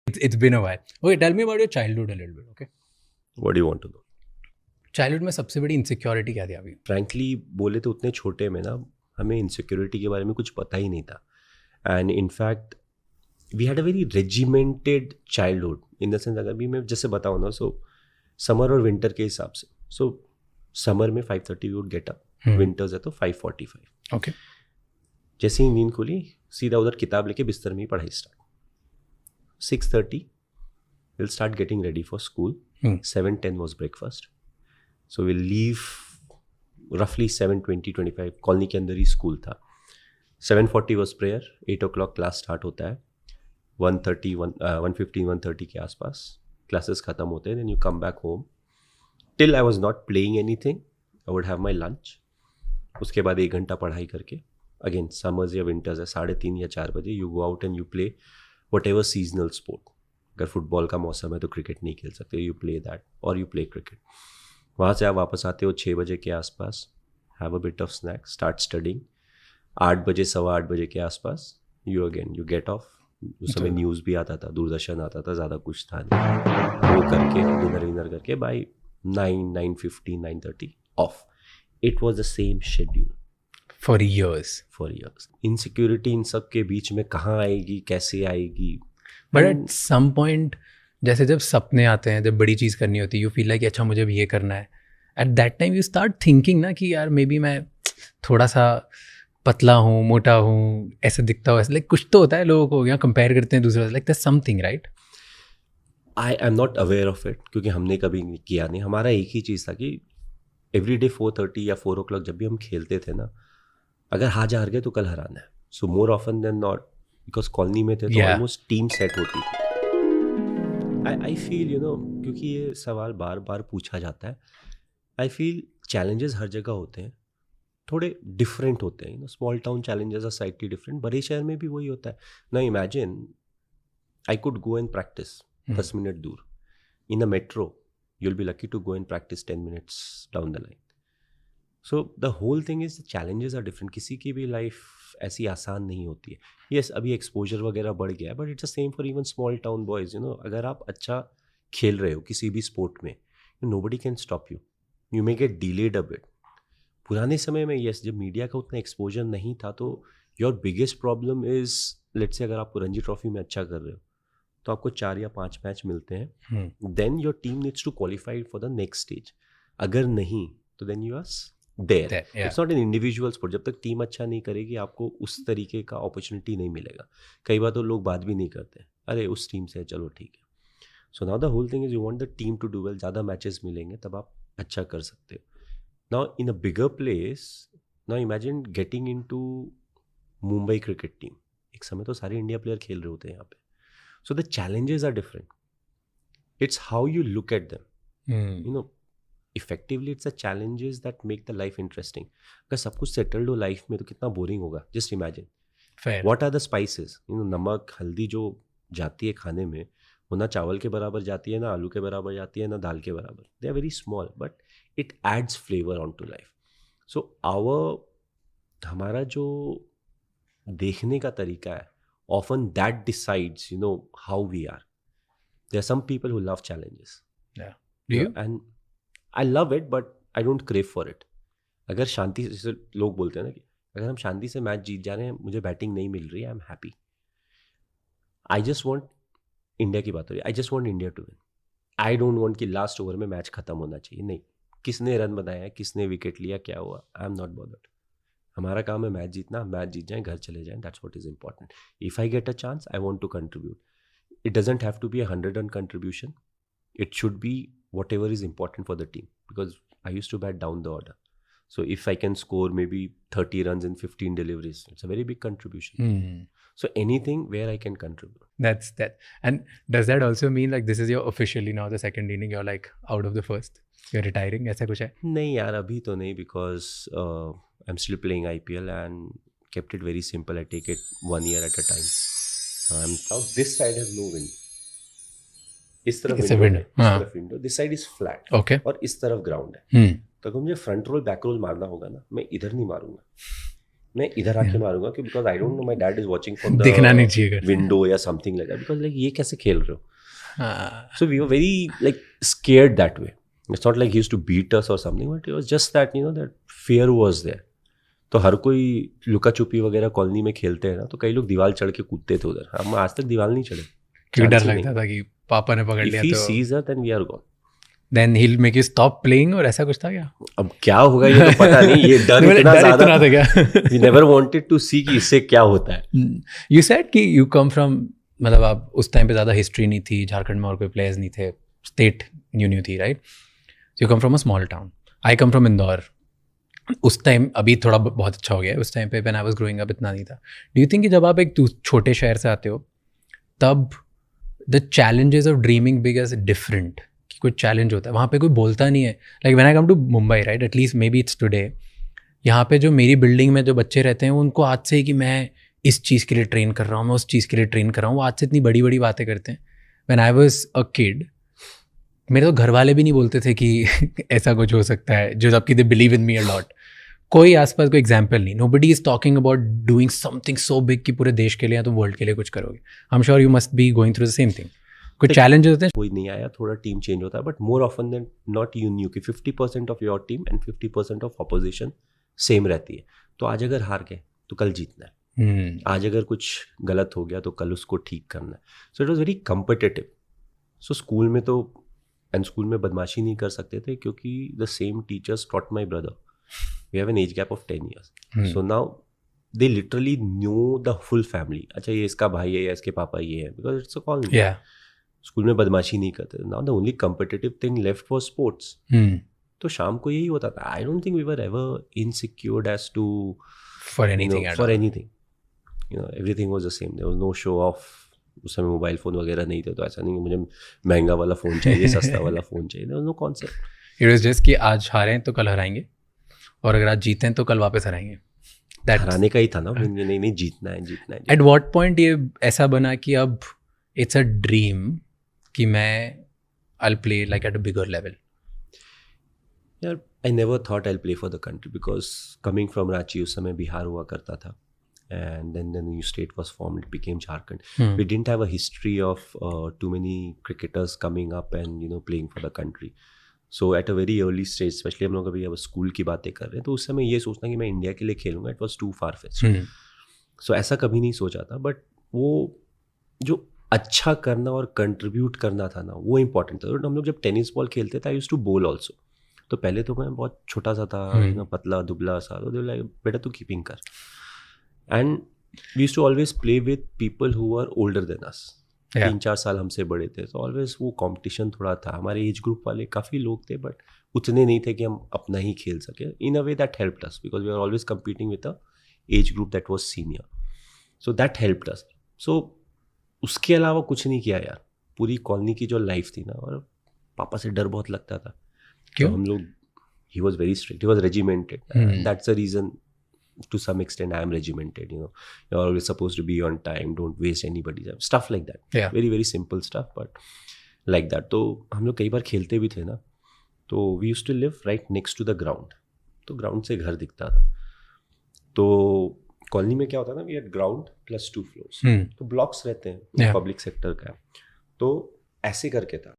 It's been a while. Okay, tell me about your childhood a little bit, okay? What do you want to know? Childhood में सबसे बड़ी insecurity क्या थी अभी? Frankly बोले तो उतने छोटे में ना हमें इनसिक्योरिटी के बारे में कुछ पता ही नहीं था. And in fact we had a very regimented childhood in the sense. अगर भी मैं जैसे बताऊँ ना, सो समर और विंटर के हिसाब से, सो समर में 5:30 we would get up, winters है तो 5:45. ओके. जैसे ही नींद खुली सीधा उधर किताब लेके बिस्तर में ही पढ़ाई start. 6:30 we'll start getting ready for school. 7:10 was breakfast. So we'll leave roughly 7:20-25. Colony के अंदर ही स्कूल था. 7:40 was prayer. 8 o'clock class start होता है. 1:15, 1:30 के आसपास क्लासेस ख़त्म होते हैं. Then you come back home. Till I was not playing anything. I would have my lunch. उसके बाद 1 घंटा पढ़ाई करके अगेन समर्स या विंटर्स है 3:30 या 4 बजे you go out and you play what ever seasonal sport. अगर फुटबॉल का मौसम है तो क्रिकेट नहीं खेल सकते, यू प्ले दैट और यू प्ले क्रिकेट. वहाँ से आप वापस आते हो 6 बजे के आसपास, have a bit of snack, start studying. 8 बजे 8:15 बजे के आसपास यू गेट ऑफ. उस समय न्यूज़ भी आता था, दूरदर्शन आता था, ज़्यादा कुछ था नहीं. वो करके डिनर करके by 9:15 9:30 of. It was the same schedule For years. Insecurity in सब के बीच में कहाँ आएगी, कैसे आएगी? बट एट सम पॉइंट जैसे जब सपने आते हैं, जब बड़ी चीज़ करनी होती है, यू फील लाइक अच्छा मुझे अब ये करना है. At that time you start thinking ना कि यार मे बी मैं थोड़ा सा पतला हूँ, मोटा हूँ, ऐसे दिखता हूँ, ऐसे लाइक कुछ तो होता है. लोगों को यहाँ कंपेयर करते हैं दूसरों से, like that's something right. I am not aware of it क्योंकि हमने कभी किया नहीं. हमारा एक ही चीज़ था कि एवरी डे 4:30 या 4 o'clock जब भी हम खेलते थे ना, अगर आज हार गए तो कल हराना है. So more often than not, because colony में थे तो ऑलमोस्ट टीम सेट होती थी. आई फील क्योंकि ये सवाल बार बार पूछा जाता है, आई फील चैलेंजेस हर जगह होते हैं, थोड़े डिफरेंट होते हैं. Small town challenges are slightly different. बड़े शहर में भी वही होता है ना. Imagine I could go and practise 10 minute दूर. In a metro you'll be lucky to go and practice 10 minutes down the line. So the whole thing is the challenges are different. किसी की भी लाइफ ऐसी आसान नहीं होती है. Yes, अभी एक्सपोजर वगैरह बढ़ गया है, but it's the same for even small town boys. अगर आप अच्छा खेल रहे हो किसी भी स्पोर्ट में, nobody can stop you. You may get delayed a bit. पुराने समय में yes, जब मीडिया का उतना एक्सपोजर नहीं था तो your biggest problem is, let's say अगर आप रणजी ट्रॉफी में अच्छा कर रहे हो तो आपको 4 या 5 मैच मिलते हैं. Then your team needs to qualify for the next stage. अगर नहीं तो then you are there. It's not an individual sport. जब तक टीम अच्छा नहीं करेगी आपको उस तरीके का अपॉर्चुनिटी नहीं मिलेगा. कई बार तो लोग बात भी नहीं करते, अरे उस टीम से चलो ठीक है. So now the whole thing is you want the team to do well. ज़्यादा मैचेस मिलेंगे तब आप अच्छा कर सकते हो. Now in a bigger place, now imagine getting in to Mumbai cricket team. एक समय तो सारे इंडिया प्लेयर खेल रहे होते हैं यहाँ पे. So the challenges are different. It's how you look at them. Effectively it's the challenges that make the life interesting. अगर सब कुछ settled हो लाइफ में तो कितना बोरिंग होगा. Just imagine. Fair. What are the spices? नमक हल्दी जो जाती है खाने में, वो ना चावल के बराबर जाती है, ना आलू के बराबर जाती है, ना दाल के बराबर. They are very small, but it adds flavor onto life. So हमारा जो देखने का तरीका है, often that decides how we are. There are some people who love challenges. Yeah. Do you? And I love it, but I don't crave for it. अगर शांति से, जैसे लोग बोलते हैं ना कि अगर हम शांति से मैच जीत जा रहे हैं, मुझे बैटिंग नहीं मिल रही है, I am happy. I just want, India की बात हो रही है, I just want India to win. I don't want कि लास्ट ओवर में मैच खत्म होना चाहिए. नहीं, किसने रन बनाया, किसने विकेट लिया, क्या हुआ, आई एम नॉट बॉदर्ड. हमारा काम है मैच जीतना, मैच जीत जाए, घर चले जाएं. That's what is important. If I get a chance, I want to contribute. It doesn't have to be 100 run contribution. It should be whatever is important for the team, because I used to bat down the order. So if I can score maybe 30 runs in 15 deliveries, it's a very big contribution. So anything where I can contribute. That's that. And does that also mean like this is your officially now the second inning, you're like out of the first, you're retiring, ऐसा कुछ है? नहीं यार, अभी तो नहीं, because I'm still playing IPL and kept it very simple. I take it 1 year at a time. Now this side has no wind. इस तरफ window, this side is flat. Okay. और इस तरफ ग्राउंड है. तो अगर मुझे फ्रंट रोल बैक रोल मारना होगा ना, मैं इधर नहीं मारूंगा, मैं इधर आके मारूंगा कि because I don't know my dad is watching from दिखना नहीं चाहिए द घर से। विंडो या something like that, because like ये कैसे खेल रहे हो. हाँ, So we were very like scared that way. It's not like he used to beat us or something, but it was just that that fear was there. तो हर कोई लुका छुपी वगैरह कॉलोनी में खेलते हैं ना, तो कई लोग दीवार चढ़ के कूदते थे उधर. हम आज तक दीवार नहीं चढ़े, क्योंकि डर Chance ही लगता नहीं. था कि पापा ने पकड़ If लिया he तो sees us, then we are gone. Then he will make you stop playing, और ऐसा कुछ था क्या? अब क्या होगा ये तो पता नहीं. ये डर इतना ज्यादा था था. क्या? We never wanted to see कि इससे क्या होता है. यू सेड कि यू कम फ्रॉम, मतलब आप उस टाइम पे ज़्यादा हिस्ट्री नहीं थी झारखंड में और कोई प्लेयर्स नहीं थे, स्टेट न्यू थी, right? You come from a small town. I come from Indore. उस टाइम, अभी थोड़ा बहुत अच्छा हो गया है, उस टाइम पे when I was growing up इतना नहीं था. डू यू थिंक कि जब आप एक छोटे शहर से आते हो तब the challenges of dreaming big is different, कि कोई चैलेंज होता है वहाँ पे कोई बोलता नहीं है? Like when I come to Mumbai, right, at least maybe it's today, यहाँ पे जो मेरी बिल्डिंग में जो बच्चे रहते हैं उनको आज से ही कि मैं इस चीज़ के लिए ट्रेन कर रहा हूँ, मैं उस चीज़ के लिए ट्रेन कर रहा हूँ, वो आज से इतनी बड़ी बड़ी बातें करते हैं. When I was a kid, मेरे तो घर वाले भी नहीं बोलते थे कि ऐसा कुछ हो सकता है, जो जबकि they believe in me a lot. कोई आसपास कोई एग्जाम्पल नहीं. Nobody is talking about doing something so big कि पूरे देश के लिए या तो वर्ल्ड के लिए कुछ करोगे. I am sure you must be going through the same thing. कुछ चैलेंजेस होते हैं? कोई नहीं आया, थोड़ा टीम चेंज होता है, but more often than not you knew कि 50% of your team and 50% of opposition same रहती है. तो आज अगर हार गए तो कल जीतना है. आज अगर कुछ गलत हो गया तो कल उसको ठीक करना है. So it was very competitive. So school में तो स्कूल में बदमाशी नहीं कर सकते थे क्योंकि the same teachers taught my brother. We have an age gap of 10 years. So now they literally knew the full family. अच्छा ये इसका भाई है या इसके पापा ये है, बिकॉज इट्स अ कॉलोनी. स्कूल में बदमाशी नहीं करते. Now the only competitive thing left was sports. तो शाम को यही होता था. I don't think we were ever insecured as to for anything. Everything was the same. There was no show off. उस समय मोबाइल फ़ोन वगैरह नहीं थे, तो ऐसा नहीं कि मुझे महंगा वाला फ़ोन चाहिए, सस्ता वाला फ़ोन चाहिए. There was no concept. It was just कि आज हारें तो कल हराएंगे, और अगर आज जीतें तो कल वापस हराएंगे. हराने का ही था ना, ये नहीं जीतना है. एट व्हाट पॉइंट ये ऐसा बना कि अब इट्स अ ड्रीम कि मैं I will play like at a bigger level? यार I never thought I will play for the country, because coming from Ranchi, उस समय बिहार हुआ करता था, and then the new state was formed, it became Jharkhand. We didn't have a history of too many cricketers coming up and playing for the country. So at a very early stage, especially हम लोग अभी अब school की बातें कर रहे हैं, तो उस समय ये सोचना कि मैं इंडिया के लिए खेलूंगा, it was too far-fetched. So ऐसा कभी नहीं सोचा था. बट वो जो अच्छा करना और कंट्रीब्यूट करना था ना, वो इम्पोर्टेंट था. हम लोग जब टेनिस बॉल खेलते थे, आई यूज्ड टू बोल ऑल्सो. तो पहले तो मैं बहुत छोटा सा था, पतला दुबला सा, तो लाइक बेटा तू कीपिंग कर. And we used to always play with people who were older than us. 3-4 साल हमसे बड़े थे. तो ऑलवेज वो कंपटीशन थोड़ा था. हमारे एज ग्रुप वाले काफ़ी लोग थे, बट उतने नहीं थे कि हम अपना ही खेल सके. In a way that helped us, because we are always competing with a age group that was senior. So that helped us. So उसके अलावा कुछ नहीं किया यार. पूरी कॉलोनी की जो लाइफ थी ना, और पापा से डर बहुत लगता था. क्यों? तो हम लोग, he was very strict, he was regimented. That's the reason. To some extent I am regimented. You're always supposed to be on time, don't waste anybody's time, stuff like that. Very very simple stuff, but like that. तो हम लोग कई बार खेलते भी थे ना, तो we used to live right next to the ground. तो ग्राउंड से घर दिखता था. तो कॉलोनी में क्या होता था ना, we had ground plus 2 floors. तो ब्लॉक्स रहते हैं, पब्लिक सेक्टर का. तो ऐसे करके था.